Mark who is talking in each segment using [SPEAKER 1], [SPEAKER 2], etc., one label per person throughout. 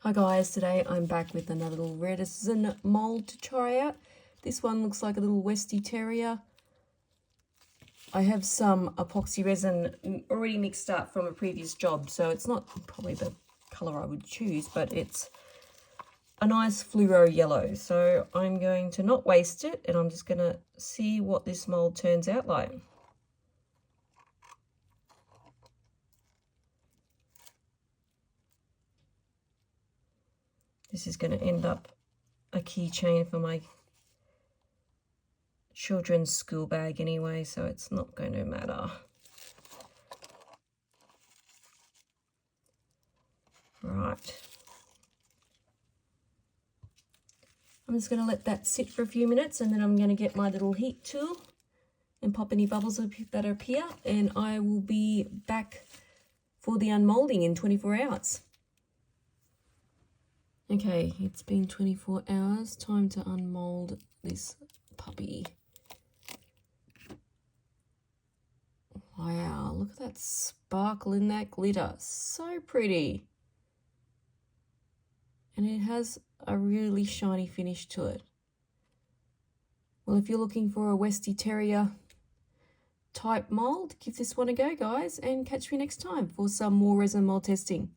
[SPEAKER 1] Hi guys, today I'm back with another little resin mould to try out. This one looks like a little Westie Terrier. I have some epoxy resin already mixed up from a previous job, so it's not probably the colour I would choose, but it's a nice fluoro yellow. So I'm going to not waste it, and I'm just going to see what this mould turns out like. This is going to end up a keychain for my children's school bag anyway, so it's not going to matter. Right. I'm just going to let that sit for a few minutes, and then I'm going to get my little heat tool and pop any bubbles that appear, and I will be back for the unmolding in 24 hours. Okay, it's been 24 hours. Time to unmold this puppy. Wow, look at that sparkle in that glitter. So pretty. And it has a really shiny finish to it. Well, if you're looking for a Westie Terrier type mould, give this one a go, guys, and catch me next time for some more resin mould testing.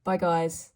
[SPEAKER 1] Bye, guys.